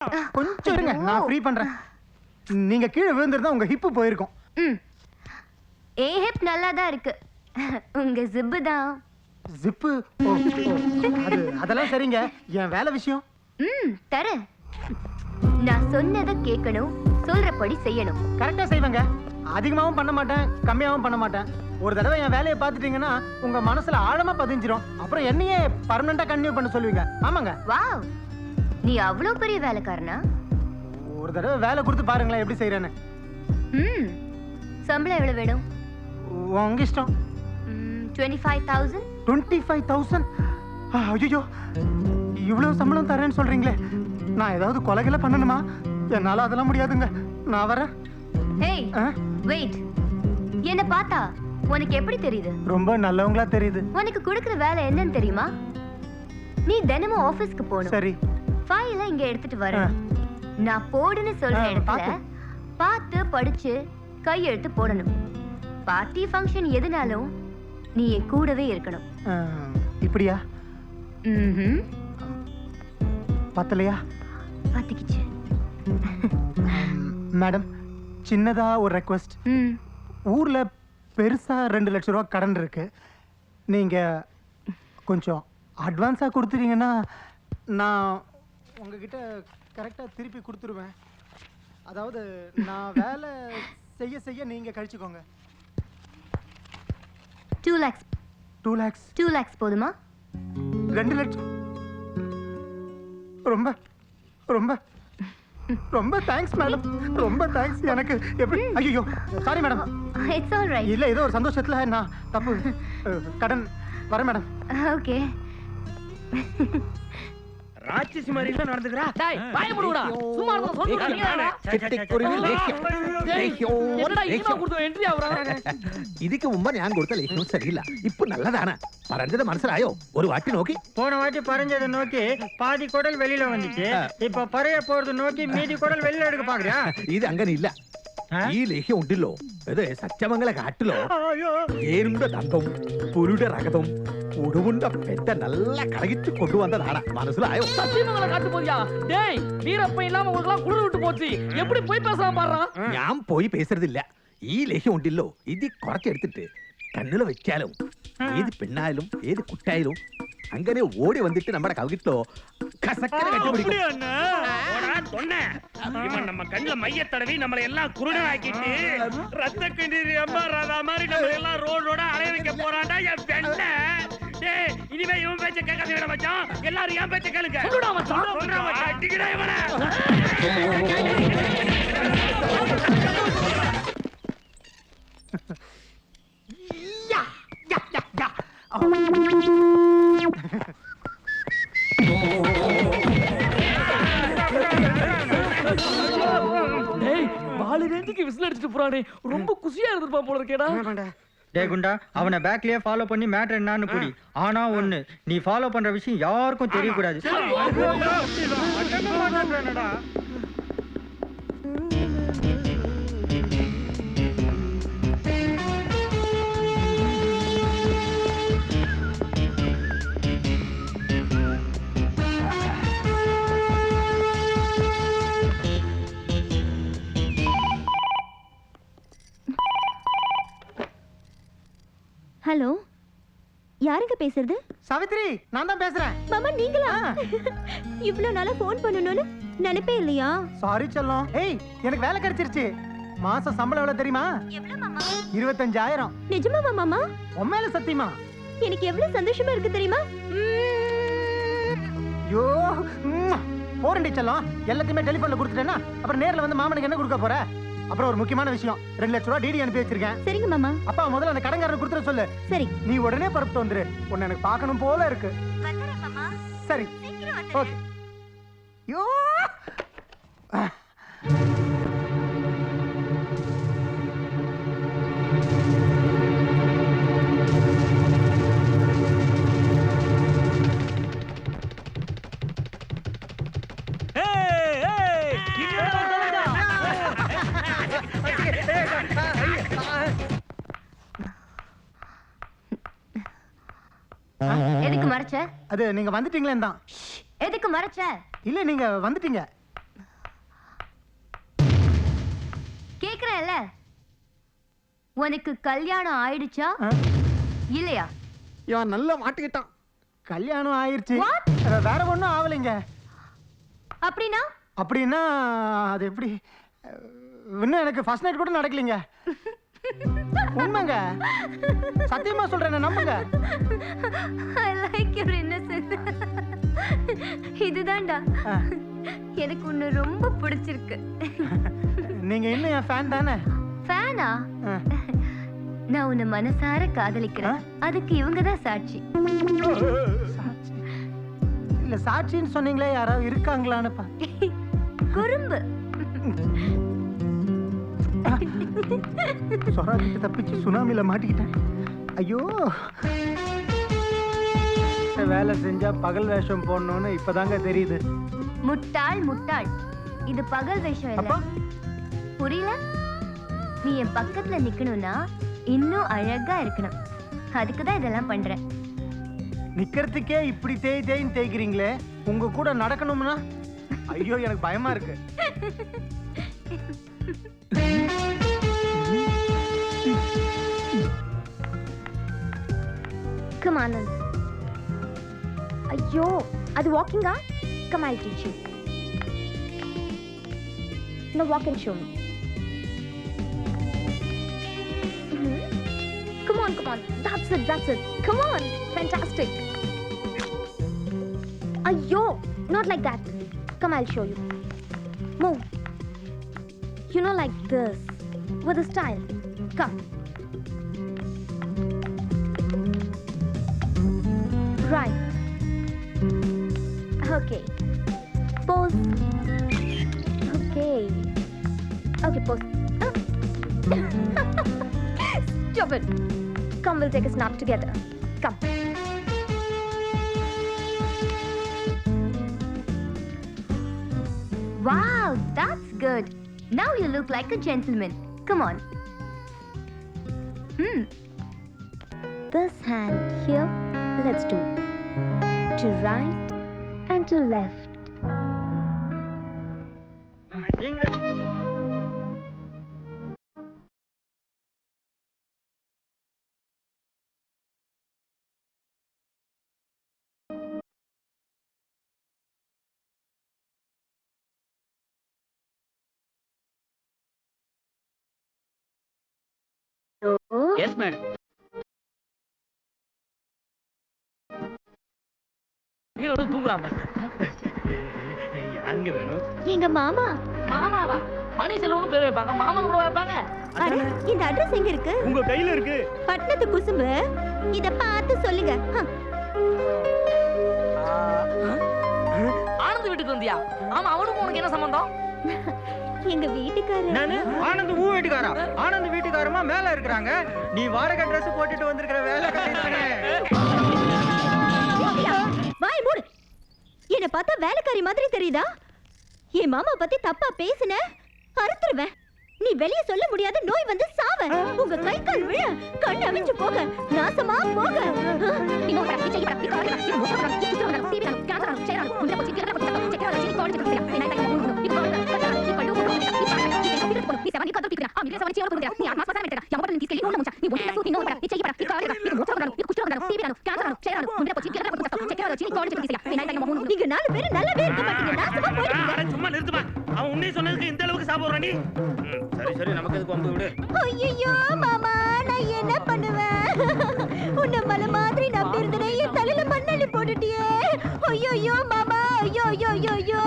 கொஞ்சம் இருங்க, நான் ஃப்ரீ பண்றேன். நீங்க கீழே விழுந்திருந்தா உங்க ஹிப் போயிருக்கும். ஏன் ஹிப் நல்லா தான் இருக்கு, உங்க ஜிப்பு தான். ஜிப்பு? அதெல்லாம் சரிங்க, என் வேலை விஷயம். தரேன். நான் சொன்னதை கேட்கணும், சொல்றபடி செய்யணும். கரெக்டா செய்வேங்க. அதிகமாவும் பண்ண மாட்டேன், கம்மியாவும் பண்ண மாட்டேன். ஒரு தடவை என் வேலையை பார்த்துட்டீங்கன்னா உங்க மனசுல ஆழமா பதிஞ்சிரும். அப்புறம் என்னையே பர்மனண்டா கண்டினியூ பண்ண சொல்லுவீங்க. ஆமாங்க. வாவ், நீ அவ்வளவு பெரிய வேலைக்காரனா? ஒரு தடவை வேலை கொடுத்து பாருங்களேன் எப்படி செய்யறேன்னு. சம்பளம் எவ்வளவு வேணும்? உங்க இஷ்டம். 25,000. 25,000? ஐயோ, இவ்வளவு சம்பளம் தரேன்னு சொல்றீங்களே, நான் ஏதாவது கொலைகளை பண்ணணுமா? என்னால அதெல்லாம் முடியாதுங்க, நான் வரேன். Hey, wait. என்ன பார்த்தா உனக்கு எப்படி தெரியுது? ரொம்ப நல்லவங்களா தெரியுது. உனக்கு கொடுக்கிற வேலை என்னன்னு தெரியுமா? நீ தினமும் ஆபீஸ்க்கு போகணும். சரி. ஃபைலை இங்க எடுத்துட்டு வர. நான் போடுன்னு சொல்ற இடத்துல பார்த்து படிச்சு கையெழுத்து போடணும். பார்ட்டி ஃபங்க்ஷன் எதுனாலும் நீ என் கூடவே இருக்கணும். இப்படியா? பத்தலையா? பத்திக்கிச்சு. மேடம், சின்னதா ஒரு ரெக்வெஸ்ட். ஊர்ல பெருசா 2 லட்சம் ரூபாய் கடன் இருக்கு. நீங்க கொஞ்சம் அட்வான்ஸா கொடுத்துட்டீங்கன்னா நான் உங்ககிட்ட கரெக்டா திருப்பி கொடுத்துருவேன். அதாவது நான் வேலை செய்ய செய்ய நீங்க கழிச்சுக்கோங்க. 2 lakhs. 2 lakhs? 2 lakhs போதுமா? 2 லட்சம்? ரொம்ப ரொம்ப ரொம்ப தேங்க்ஸ் மேடம், ரொம்ப தேங்க்ஸ். எனக்கு எப்படி? ஐயோ sorry madam. It's all right. இல்ல, ஏதோ ஒரு சந்தோஷத்துல நான் தப்பு. கடன் வர மேடம். ஓகே. ராட்சசி மாதிரி தான் நடந்துக்கறா. டேய் வாய் மூடுடா, சும்மா இருடா, சொல்றீங்க. ചിട്ടിക്കുരുവി ലേഹ്യം. என்னடா இனிமே கொடுத்த என்ட்ரி ஆவறா? ഇതിക്ക് മുമ്പ് ഞാൻ കൊടുത്ത ലേഹ്യം ശരിയില്ല. ഇപ്പൊ നല്ലതാണ്. പറഞ്ഞത് മനസ്സിലായോ? ഒരു വാട്ടി നോക്കി. போன வாட்டி பறஞ்சதை நோக்கி பாதி குடல் வெளியில வந்துச்சு. இப்ப பறைய போறது நோக்கி மீதி குடல் வெளியில எடுக்க பாக்குறியா? ഇത് അങ്ങനെയില്ല. ഈ ലേഹ്യം ഉണ്ടല്ലോ, ഇത് സത്യമംഗല കാട്ടിലോ ഏരുണ്ട ദന്തം, പുലിയുടെ രക്തം, ഉടുവുണ്ട പെറ്റ നല്ല കറകിച്ച് കൊണ്ടുവന്നതാണ്. മനസ്സിലായോ? சத்தியமங்கல காட்டு போறியா? டேய் வீரப்ப இல்லாம உங்களுக்குலாம் குளிர் விட்டு போச்சு. எப்படி போய் பேசலாம் பாறா? ഞാൻ പോയി പേசுறதிല്ല. ഈ ലേഹ്യം ഉണ്ടല്ലോ, ഇത് കുറച്ചെടുത്തിട്ട് കണ്ണില് വെച്ചാലും ഏത് പെണ്ണായാലും ഏത് കുട്ടായാലും അങ്ങനെ ഓടി വന്നിട്ട് നമ്മുടെ കവിട്ടോ കസക്കര കെട്ടിപ്പിടിക്കും. இவன் நம்ம கண்ணுல மைய தடவி நம்மளை எல்லாம் குருடனாக்கிட்டு ரத்த கண்ணீர் அம்மா ராதா மாதிரி நம்ம எல்லாம் ரோடோட அலைய வைக்க போறான்டா என் பெண்ண. டேய் இனிமே இவன் பேச்ச கேட்காதீங்கடா மச்சான், எல்லாரும் என் பேச்ச கேளுங்க. சொல்லுடா மச்சான், சொல்றா மச்சான், அடிக்கடா இவனை. டேய் பாலு ரேஞ்சுக்கு விசில் அடிச்சிட்டு போறானே, ரொம்ப குஷியா இருந்திருப்பா போல இருக்கேடா. டேய் குண்டா, அவனை பேக்லயே ஃபாலோ பண்ணி மேட்டர் என்னன்னு புடி. ஆனா ஒண்ணு, நீ ஃபாலோ பண்ற விஷயம் யாருக்கும் தெரிய கூடாது. ஹலோ, யாருங்க பேசுறது? சாவித்ரி, நான் தான் பேசுறேன். மாமா நீங்களா? இவ்ளோ நாளா ஃபோன் பண்ணனும்னு நினைப்பே இல்லையா? சாரி செல்லம். ஏய், எனக்கு வேலை கிடைச்சிருச்சு. மாசம் சம்பளம் எவ்வளவு தெரியுமா? எவ்வளவு மாமா? 25,000. நிஜமாவா மாமா? உண்மையில சத்தியமா? எனக்கு எவ்வளவு சந்தோஷமா இருக்கு தெரியுமா? ஐயோ, போறேன்டி செல்லம். எல்லாத்தையுமே டெலிபோன்ல கொடுத்துட்டேன்னா அப்புறம் நேர்ல வந்து மாமனுக்கு என்ன கொடுக்க போற? அப்புறம் ஒரு முக்கியமான விஷயம், 2 லட்சம் ரூபாய் டிடி அனுப்பி வச்சிருக்கேன். சரிங்க மாமா. அப்பா முதல்ல அந்த கடன்காரனை கொடுத்துற சொல்லு. சரி. நீ உடனே பரப்பிட்டு வந்துரு. உன்னை எனக்கு பார்க்கணும் போல இருக்கு. வந்துறேன் மாமா. சரி, சீக்கிரம் வந்துறேன். ஓகே. யோ எதுக்கு மறைச்ச? அது நீங்க வந்துட்டீங்களே தான். எதுக்கு மறைச்ச? இல்ல, நீங்க வந்துட்டீங்க. கேக்குறேன்ல, உனக்கு கல்யாணம் ஆயிடுச்சா இல்லையா? இவன் நல்லா மாட்டிக்கிட்டான். கல்யாணம் ஆயிருச்சு. What? வேற ஒண்ணும் ஆகலைங்க. அப்படின்னா அப்படின்னா அது எப்படி? இன்னும் எனக்கு ஃபர்ஸ்ட் நைட் கூட நடக்கலைங்க. உண்மைங்க, சத்தியமா சொல்றேன், நம்புங்க. I like your innocence. இதுதான்டா எனக்கு உன்னை ரொம்ப பிடிச்சிருக்கு. நீங்க இன்னும் என் ஃபேன் தானே? ஃபேனா? நான் உன்னை மனசார காதலிக்கிறேன். அதுக்கு இவங்க தான் சாட்சி. இல்ல, சாட்சின்னு சொன்னீங்களே, யாராவது இருக்காங்களான்னு குறும்பு. சொராக்கிட்டு தப்பிச்சு சுனாமில மாட்டிக்கிட்டேன். ஐயோ, வேலை செஞ்சா பகல் வேஷம் போடணும்னு இப்பதாங்க தெரியுது. முட்டாள் முட்டாள், இது பகல் வேஷம் இல்ல. புரியல? நீ என் பக்கத்துல நிக்கணும்னா இன்னும் அழகா இருக்கணும். அதுக்கு தான் இதெல்லாம் பண்றேன். நிக்கிறதுக்கே இப்படி தேய் தேய்ன்னு தேய்க்கிறீங்களே, உங்க கூட நடக்கணும்னா ஐயோ எனக்கு பயமா இருக்கு. Come on, Anand. Ayyo, adu walking ah? Come, I'll teach you. Now walk and show me. Come on, come on. That's it, that's it. Come on, fantastic. Ayyo, not like that. Come, I'll show you. Move. You know, like this, with a style. Come. Right. Okay. Pose. Okay. Okay, pose. Stop it. Come, we'll take a snap together. Come. Wow, that's good. Now you look like a gentleman. Come on. This hand here. Let's do to right and to left. Yes madam. கீழோட தூங்குறாங்க. அங்க வேணும். எங்க மாமா. மாமாவா? மணி செல்வம்னு பேர் வைப்பாங்க. மாமா கூட வைப்பாங்க. அட, இந்த அட்ரஸ் எங்க இருக்கு? உங்க கையில இருக்கு. பட்டணத்து குசும்பு. இத பார்த்து சொல்லுங்க. ஆனந்த் வீட்டுக்கு வந்தியா? ஆமா, அவனுக்கு உனக்கு என்ன சம்பந்தம்? எங்க வீட்டுக்காரர். நானு ஆனந்த் ஊ வீட்டுக்காரா? ஆனந்த் வீட்டுக்காரமா மேல இருக்கிறாங்க. நீ வாடகை ட்ரெஸ் போட்டுட்டு வந்திருக்கிற வேலைக்காரி தானே? வாய் மூடு. என்ன பார்த்தா வேலைக்காரி மாதிரி தெரியுதா? என் மாமா பத்தி தப்பா பேசுன அறுத்துருவேன். நீ வெளிய சொல்ல முடியாத நோய் வந்து சாவ. உங்க கை கால் விழ, கண் அவிஞ்சு போக, நாசமா போக. நீங்க 4 பேரும் நல்லாவே இருக்க மாட்டீங்க. நாசமா போயிடுங்க. சும்மா நிறுத்துமா. அவன் உன்னை சொன்னதுக்கு இந்த அளவுக்கு சாப்பிடுறான் நீ. சரி சரி, நமக்கு எதுக்கு வந்து விடு. ஐயோ மாமா, நான் என்ன பண்ணுவேன்? உன்ன மலை மாதிரி நம்பி இருந்தனே, என் தலையில மண்ணள்ளி போட்டுட்டியே. ஐயோ மாமா, ஐயோ ஐயோ ஐயோ.